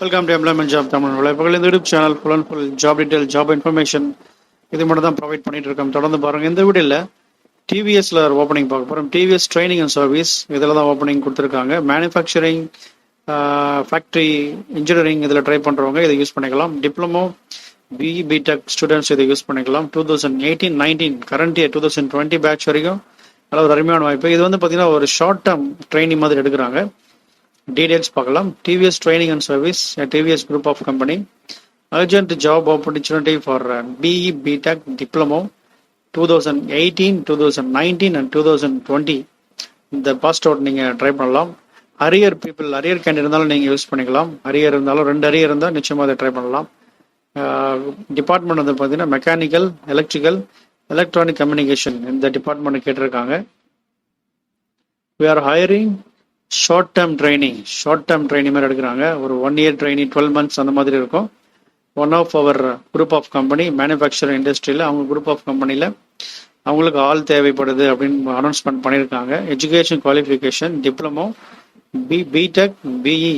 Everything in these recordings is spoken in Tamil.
Welcome to employment job Tamil. இப்போ இந்த YouTube channel full and full job detail, job information இது மட்டும் தான் ப்ரொவைட் பண்ணிட்டு இருக்கோம். தொடர்ந்து பாருங்க. இந்த வீடியோவில் டிவிஎஸ்ல ஒரு ஓப்பனிங் பார்க்க போகிறோம். டிவிஎஸ் ட்ரைனிங் அண்ட் சர்வீஸ் இதில் தான் ஓப்பனிங் கொடுத்துருக்காங்க. மேனுஃபேக்சரிங், ஃபேக்ட்ரி, இன்ஜினியரிங் இதில் ட்ரை பண்ணுறவங்க இதை யூஸ் பண்ணிக்கலாம். டிப்ளமோ, B.Tech ஸ்டூடெண்ட்ஸ் இதை யூஸ் பண்ணிக்கலாம். 2018-19 கரண்ட் இயர் 2020 பேட்ச் வரைக்கும் நல்ல ஒரு அருமையான வாய்ப்பு. இது வந்து பார்த்தீங்கன்னா ஒரு ஷார்ட் டேர்ம் ட்ரைனிங் மாதிரி எடுக்கிறாங்க. டீடைல்ஸ் பார்க்கலாம். TVS training and service, TVS group of company. Urgent job opportunity for B.E. B.Tech diploma 2018, 2019 and 2020 இந்த பாஸ்ட் அவுட் நீங்கள் ட்ரை பண்ணலாம். அரியர் பீப்புள், அரியர் கேண்டிடேட் இருந்தாலும் நீங்கள் யூஸ் பண்ணிக்கலாம். அரியர் இருந்தாலும் 2 அரியர் இருந்தால் நிச்சயமாக அதை ட்ரை பண்ணலாம். டிபார்ட்மெண்ட் வந்து பார்த்தீங்கன்னா மெக்கானிக்கல், எலக்ட்ரிக்கல், எலக்ட்ரானிக் கம்யூனிகேஷன் இந்த டிபார்ட்மெண்ட் கேட்டிருக்காங்க. we are hiring short term training மாதிரி எடுக்கிறாங்க. ஒரு 1 year ட்ரைனிங், 12 months அந்த மாதிரி இருக்கும். One of our group of company manufacturing இண்டஸ்ட்ரியில் அவங்க குரூப் ஆஃப் கம்பெனியில் அவங்களுக்கு ஆள் தேவைப்படுது அப்படின்னு அனௌன்ஸ்மெண்ட் பண்ணியிருக்காங்க. Education qualification diploma, B.Tech, B.E.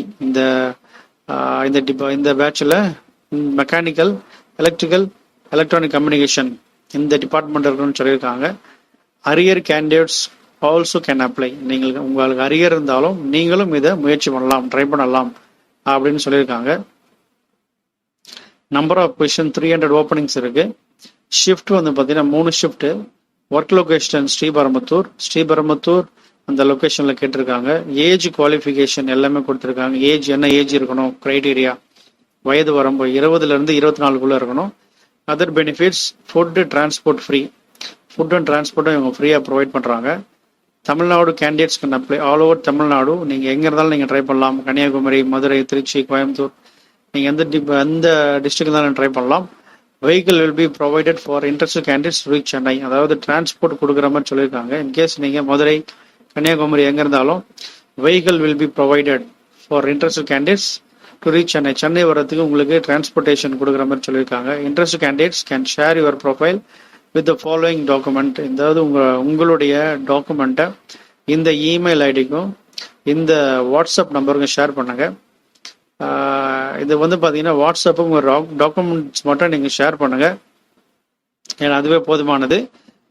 இந்த பேட்சில் மெக்கானிக்கல், எலக்ட்ரிக்கல், எலக்ட்ரானிக் கம்யூனிகேஷன் இந்த டிபார்ட்மெண்ட் இருக்குன்னு சொல்லியிருக்காங்க. Arrear candidates also can apply. நீங்கள் உங்களுக்கு அரியர் இருந்தாலும் நீங்களும் இதை முயற்சி பண்ணலாம், ட்ரை பண்ணலாம் அப்படின்னு சொல்லியிருக்காங்க. நம்பர் ஆஃப் பொசிஷன் 300 ஓப்பனிங்ஸ் இருக்கு. ஷிஃப்ட் வந்து பார்த்தீங்கன்னா 3 ஷிஃப்ட். ஒர்க் லொகேஷன் ஸ்ரீபெரும்புத்தூர் அந்த லொக்கேஷனில் கேட்டிருக்காங்க. ஏஜ் குவாலிஃபிகேஷன் எல்லாமே கொடுத்துருக்காங்க. ஏஜ் என்ன ஏஜ் இருக்கணும், க்ரைட்டீரியா, வயது வரம்பு 20 to 24 இருக்கணும். Other benefits, food, transport free. Food and டிரான்ஸ்போர்ட்டும் இவங்க ஃப்ரீயாக ப்ரொவைட் பண்ணுறாங்க. Tamil Nadu candidates can apply. All over Tamil Nadu நீங்கள் எங்கே இருந்தாலும் நீங்கள் ட்ரை பண்ணலாம். கன்னியாகுமரி, மதுரை, திருச்சி, கோயம்புத்தூர், நீங்கள் எந்த டிஸ்ட்ரிக்ட் இருந்தாலும் ட்ரை பண்ணலாம். Vehicle will be provided for interested candidates reach Chennai. அதாவது டிரான்ஸ்போர்ட் கொடுக்குற மாதிரி சொல்லியிருக்காங்க. இன்கேஸ் நீங்கள் மதுரை, கன்னியாகுமரி எங்கே இருந்தாலும் vehicle will be provided for interested candidates to reach Chennai. Chennai வரதுக்கு உங்களுக்கு டிரான்ஸ்போர்ட்டேஷன் கொடுக்குற மாதிரி சொல்லியிருக்காங்க. Interested candidates can share your profile with the following document. அதாவது உங்களுடைய டாக்குமெண்ட்டை இந்த இமெயில் ஐடிக்கும் இந்த வாட்ஸ்அப் நம்பருக்கும் ஷேர் பண்ணுங்க. இது வந்து பார்த்தீங்கன்னா வாட்ஸ்அப்பு உங்கள் டாக்குமெண்ட்ஸ் மட்டும் நீங்கள் ஷேர் பண்ணுங்க. ஏன்னா அதுவே போதுமானது.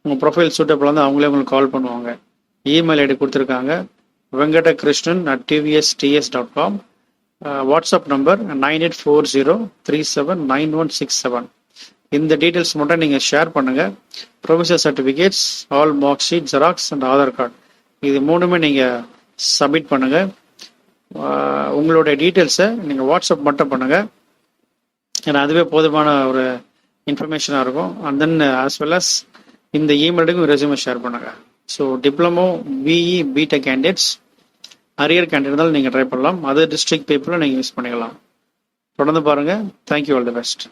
உங்கள் ப்ரொஃபைல் சூட்டபிள் வந்து அவங்களே உங்களுக்கு கால் பண்ணுவாங்க. இமெயில் ஐடி கொடுத்துருக்காங்க venkatakrishnan@tvsts.com. WhatsApp number 9840379167. இந்த டீட்டெயில்ஸ் மட்டும் நீங்கள் ஷேர் பண்ணுங்கள். Provisional certificates, all mark sheet, xerox and Aadhaar card இது 3மே நீங்கள் சப்மிட் பண்ணுங்கள். உங்களுடைய டீட்டெயில்ஸை நீங்கள் வாட்ஸ்அப் மட்டும் பண்ணுங்கள். ஏன்னா அதுவே போதுமான ஒரு இன்ஃபர்மேஷனாக இருக்கும். And then as well as இந்த இமெயிலுக்கும் ரெஸ்யூமே ஷேர் பண்ணுங்கள். So diploma, B.E. B.Tech candidates, arrear candidate இருந்தாலும் நீங்கள் ட்ரை பண்ணலாம். அதர் டிஸ்ட்ரிக்ட் பீப்புளும் நீங்கள் யூஸ் பண்ணிக்கலாம். தொடர்ந்து பாருங்கள். Thank you, all the best.